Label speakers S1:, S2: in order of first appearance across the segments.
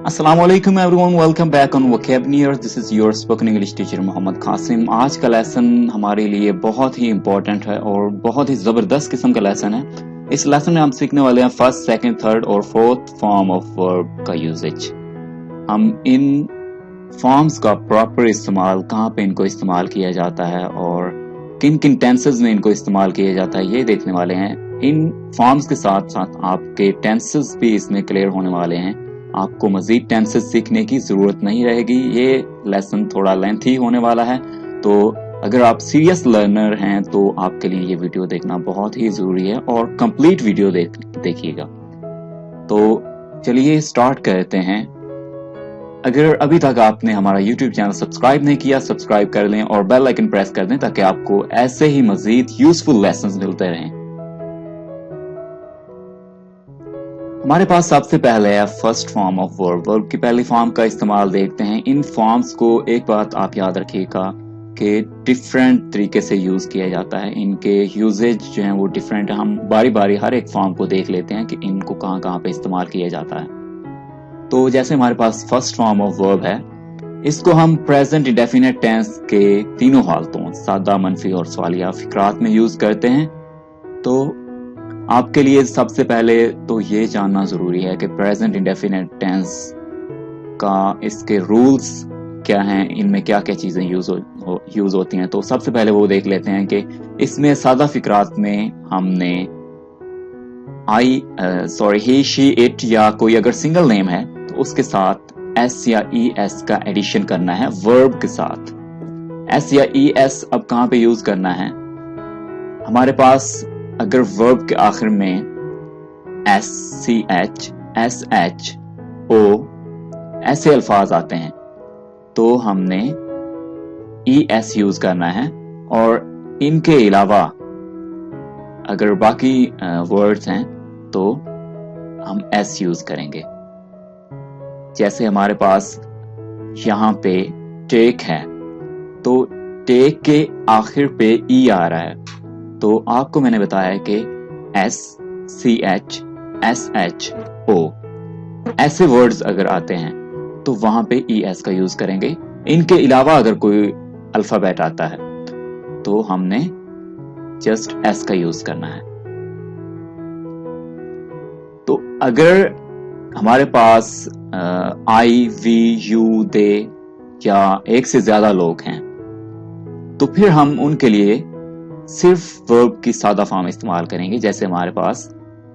S1: Assalamu alaikum everyone, welcome back on Vocabneer. This is your spoken English teacher Mohammad Qasim. आज का lesson हमारे लिए बहुत ही इम्पोर्टेंट है और बहुत ही ज़बरदस्त किस्म का लेसन है. इस लेसन में हम सीखने वाले हैं फर्स्ट, सेकंड, थर्ड और फोर्थ फॉर्म ऑफ वर्ब का यूजेज. हम इन फॉर्म्स का प्रॉपर इस्तेमाल, कहाँ पे इनको इस्तेमाल किया जाता है और किन किन टेंसेस में इनको इस्तेमाल किया जाता है, ये देखने वाले हैं. इन फॉर्म्स के साथ साथ आपके टेंसेस भी इसमें क्लियर होने वाले हैं. आपको मजीद टेंसेस सीखने की जरूरत नहीं रहेगी. ये लेसन थोड़ा लेंथी होने वाला है, तो अगर आप सीरियस लर्नर हैं तो आपके लिए ये वीडियो देखना बहुत ही जरूरी है और कंप्लीट वीडियो देखिएगा. तो चलिए स्टार्ट करते हैं. अगर अभी तक आपने हमारा YouTube चैनल सब्सक्राइब नहीं किया, सब्सक्राइब कर लें और बेल आइकन प्रेस कर दें ताकि आपको ऐसे ही मजीद यूजफुल लेसन्स मिलते रहें. हमारे पास सबसे पहले है first form of verb. Verb की पहली फॉर्म का इस्तेमाल देखते हैं. इन फॉर्म्स को एक बात आप याद रखिएगा कि डिफरेंट तरीके से यूज किया जाता है. इनके यूजेज जो हैं वो डिफरेंट है. हम बारी बारी हर एक फॉर्म को देख लेते हैं कि इनको कहाँ कहाँ पे इस्तेमाल किया जाता है. तो जैसे हमारे पास फर्स्ट फॉर्म ऑफ वर्ब है, इसको हम प्रेजेंट इंडेफिनिट टेंस के तीनों हालतों, सादा, मनफी और सवालिया फिक्रात में यूज करते हैं. तो आपके लिए सबसे पहले तो ये जानना जरूरी है कि प्रेजेंट इंडेफिनिट टेंस का इसके रूल्स क्या हैं, इनमें क्या क्या चीजें यूज होती हैं. तो सबसे पहले वो देख लेते हैं कि इसमें सादा फिक्रात में हमने ही, शी, इट या कोई अगर सिंगल नेम है तो उसके साथ एस या ई एस का एडिशन करना है वर्ब के साथ. एस या ई एस अब कहाँ पे यूज करना है? हमारे पास अगर वर्ब के आखिर में S, C H, S H, O ऐसे अल्फाज आते हैं तो हमने ई एस यूज करना है. और इनके अलावा अगर बाकी वर्ड्स हैं तो हम एस यूज करेंगे. जैसे हमारे पास यहाँ पे टेक है तो टेक के आखिर पे ई आ रहा है, तो आपको मैंने बताया कि S, C H, S H, O ऐसे वर्ड्स अगर आते हैं तो वहां पे ई एस का यूज करेंगे. इनके अलावा अगर कोई अल्फाबेट आता है तो हमने जस्ट एस का यूज करना है. तो अगर हमारे पास आई, वी, यू, दे या एक से ज्यादा लोग हैं तो फिर हम उनके लिए सिर्फ वर्ब की सादा फॉर्म इस्तेमाल करेंगे. जैसे हमारे पास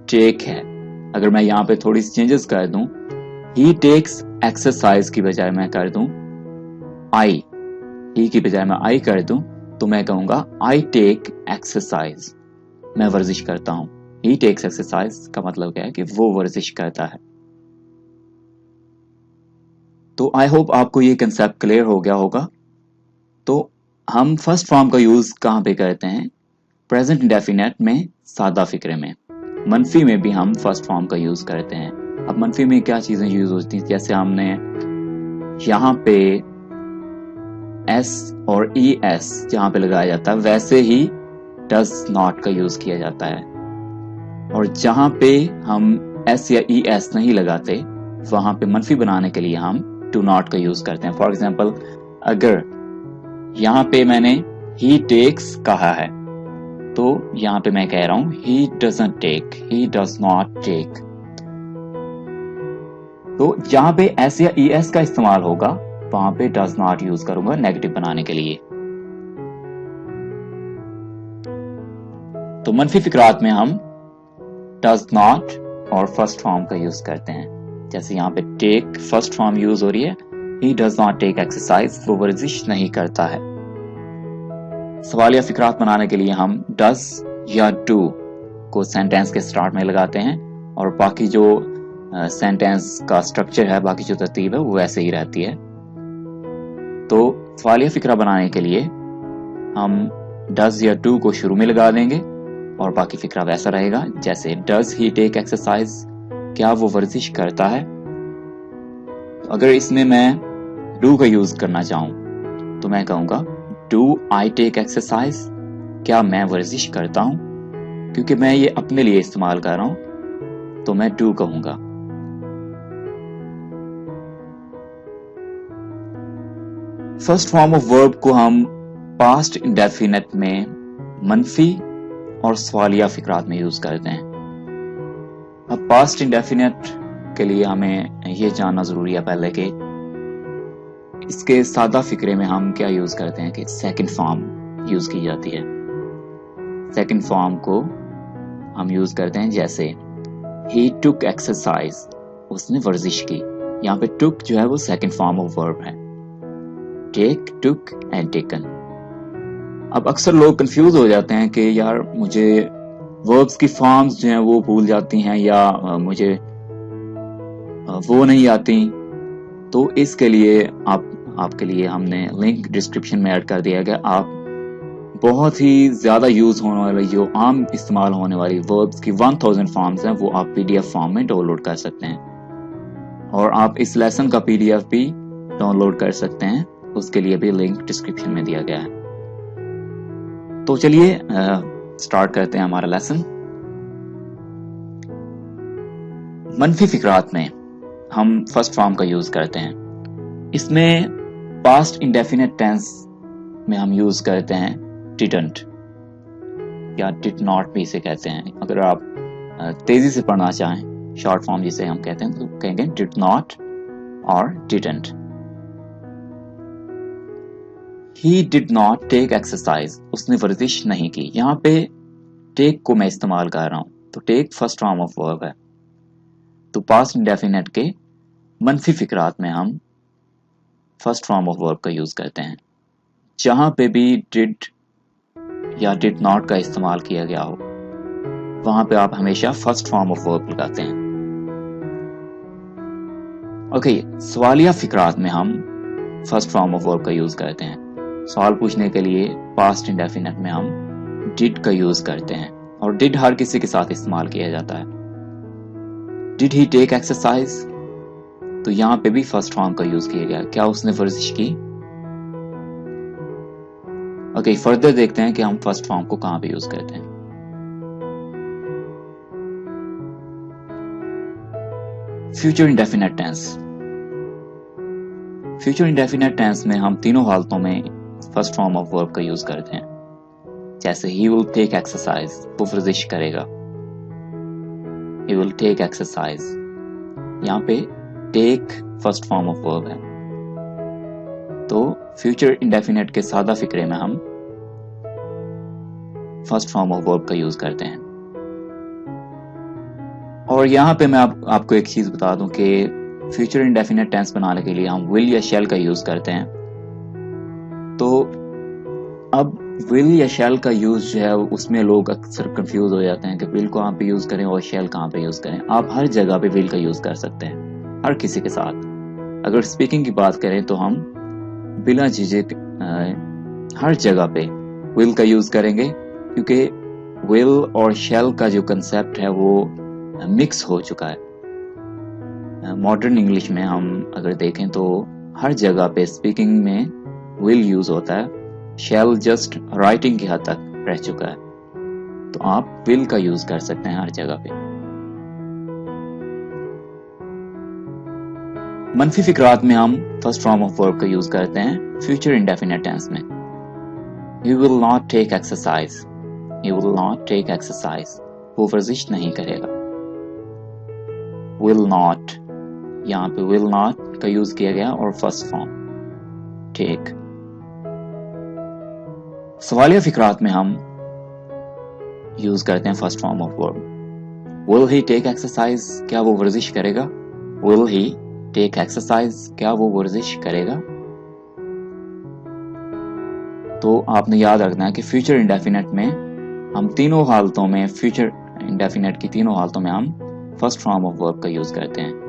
S1: टेक है, अगर मैं यहाँ पे थोड़ी सी चेंजेस कर दूं, ही टेक्स एक्सरसाइज की बजाय मैं कर दूं आई, ही की बजाय मैं आई कर दूं तो मैं कहूंगा आई टेक एक्सरसाइज, मैं वर्जिश करता हूं. ही टेक्स एक्सरसाइज का मतलब क्या है कि वो वर्जिश करता है. तो आई होप आपको ये कंसेप्ट क्लियर हो गया होगा. तो हम फर्स्ट फॉर्म का यूज कहाँ पे करते हैं? प्रेजेंट इंडेफिनिट में, सादा फिक्रे में. मनफी में भी हम फर्स्ट फॉर्म का यूज करते हैं. अब मनफी में क्या चीजें यूज होती हैं? जैसे हमने यहाँ पे एस और ई एस जहां पे लगाया जाता है वैसे ही डज नॉट का यूज किया जाता है. और जहां पे हम एस या ई एस नहीं लगाते वहां पे मनफी बनाने के लिए हम टू नॉट का यूज करते हैं. फॉर एग्जाम्पल, अगर यहाँ पे मैंने ही टेक्स कहा है तो यहाँ पे मैं कह रहा हूं he doesn't take, he does not take. तो जहां पे एस या ई एस का इस्तेमाल होगा वहां पे डज नॉट यूज करूंगा नेगेटिव बनाने के लिए. तो मनफी फिक्रात में हम डज नॉट और फर्स्ट फॉर्म का यूज करते हैं. जैसे यहाँ पे टेक फर्स्ट फॉर्म यूज हो रही है, he does not take exercise, वो वर्जिश नहीं करता है. सवालिया फिक्रात बनाने के लिए हम डज या डू को सेंटेंस के स्टार्ट में लगाते हैं और बाकी जो सेंटेंस का स्ट्रक्चर है, बाकी जो तरतीब है वो वैसे ही रहती है. तो सवालिया फिक्रा बनाने के लिए हम डज या डू को शुरू में लगा देंगे और बाकी फिक्रा वैसा रहेगा. जैसे डज ही टेक एक्सरसाइज, क्या वो वर्जिश करता है? अगर इसमें मैं डू का यूज करना चाहूं तो मैं कहूंगा डू आई टेक एक्सरसाइज, क्या मैं वर्जिश करता हूं? क्योंकि मैं ये अपने लिए इस्तेमाल कर रहा हूं तो मैं डू कहूंगा. फर्स्ट फॉर्म ऑफ वर्ब को हम पास्ट इंडेफिनिट में मनफी और सवालिया फिक्रात में यूज करते हैं। अब पास्ट इंडेफिनिट के लिए हमें ये जानना जरूरी है पहले कि इसके सादा फिक्रे में हम क्या यूज करते हैं कि सेकंड फॉर्म यूज की जाती है। सेकंड फॉर्म को हम यूज करते हैं जैसे ही टुक एक्सरसाइज, उसने वर्जिश की। यहाँ पे टुक जो है वो सेकंड फॉर्म ऑफ वर्ब है। Take, took and taken. अब अक्सर लोग कंफ्यूज हो जाते हैं कि यार मुझे वर्ब्स की फॉर्म्स जो हैं वो भूल जाती हैं या मुझे वो नहीं आती। तो इसके लिए आपके लिए हमने लिंक डिस्क्रिप्शन में ऐड कर दिया गया। आप बहुत ही ज्यादा यूज होने वाली जो आम इस्तेमाल होने वाली वर्ब्स की 1000 फॉर्म्स हैं वो आप पीडीएफ फॉर्म में डाउनलोड कर सकते हैं और आप इस लेसन का पीडीएफ भी डाउनलोड कर सकते हैं। उसके लिए भी लिंक डिस्क्रिप्शन में दिया गया है। तो चलिए स्टार्ट करते हैं हमारा लेसन। मनफी फिक्रात में हम फर्स्ट फॉर्म का यूज करते हैं। इसमें पास्ट इंडेफिनिट टेंस में हम यूज करते हैं डिडंट या डिड नॉट भी इसे कहते हैं। अगर आप तेजी से पढ़ना चाहें, शॉर्ट फॉर्म जिसे हम कहते हैं, तो कहेंगे डिड नॉट और didn't. He did not take exercise, उसने वर्जिश नहीं की। यहाँ पे टेक को मैं इस्तेमाल कर रहा हूं, तो take first form of verb है। तो पास्ट इंडेफिनिट के मनफी फिक्रात में हम फर्स्ट फॉर्म ऑफ वर्ब का यूज करते हैं। जहां पे भी डिड या डिड नॉट का इस्तेमाल किया गया हो वहां पे आप हमेशा फर्स्ट फॉर्म ऑफ वर्ब लगाते हैं। ओके, सवालिया फिक्रात में हम फर्स्ट फॉर्म ऑफ वर्ब का यूज करते हैं। सवाल पूछने के लिए पास्ट इंडेफिनिट में हम डिड का यूज करते हैं और डिड हर किसी के साथ इस्तेमाल किया जाता है। डिड ही टेक एक्सरसाइज, तो यहां पे भी फर्स्ट फॉर्म का यूज किया गया। क्या उसने वर्जिश की? ओके, फर्दर देखते हैं कि हम फर्स्ट फॉर्म को कहां पे यूज करते हैं। Future indefinite tense. Future indefinite tense में हम तीनों हालतों में फर्स्ट फॉर्म ऑफ वर्ब का यूज करते हैं। जैसे ही विल टेक एक्सरसाइज, वो वर्जिश करेगा। ही विल टेक एक्सरसाइज, यहाँ पे take first form of verb है। तो फ्यूचर इंडेफिनिट के सादा फिक्रे में हम फर्स्ट फॉर्म ऑफ वर्ब का यूज करते हैं। और यहां पे मैं आपको एक चीज बता दूं कि फ्यूचर इंडेफिनिट टेंस बनाने के लिए हम विल या शैल का यूज करते हैं। तो अब विल या शैल का यूज जो है उसमें लोग अक्सर कंफ्यूज हो जाते हैं कि विल कहां पे यूज करें और शैल कहां पे यूज करें। आप हर जगह पे विल का यूज कर सकते हैं, हर किसी के साथ। अगर स्पीकिंग की बात करें तो हम बिना झिझक हर जगह पे विल का यूज करेंगे, क्योंकि विल और शैल का जो कंसेप्ट है वो मिक्स हो चुका है। मॉडर्न इंग्लिश में हम अगर देखें तो हर जगह पे स्पीकिंग में विल यूज होता है, शैल जस्ट राइटिंग की हद तक रह चुका है। तो आप विल का यूज कर सकते हैं हर जगह पे। मनफी फिक्रात में हम फर्स्ट फॉर्म ऑफ वर्ब का यूज करते हैं फ्यूचर इंडेफिनिट टेंस में। He will not take exercise. He will not take exercise. वो वर्जिश नहीं करेगा। Will not, यहाँ पे will not का यूज किया गया और फर्स्ट फॉर्म take। सवालिया फिक्रात में हम यूज करते हैं first form of verb. Will he take exercise? क्या वो वर्जिश करेगा? Will he take exercise? क्या वो वर्जिश करेगा? तो आपने याद रखना है कि फ्यूचर इंडेफिनिट में हम तीनों हालतों में, फ्यूचर इंडेफिनिट की तीनों हालतों में हम फर्स्ट फॉर्म ऑफ वर्ब का यूज करते हैं।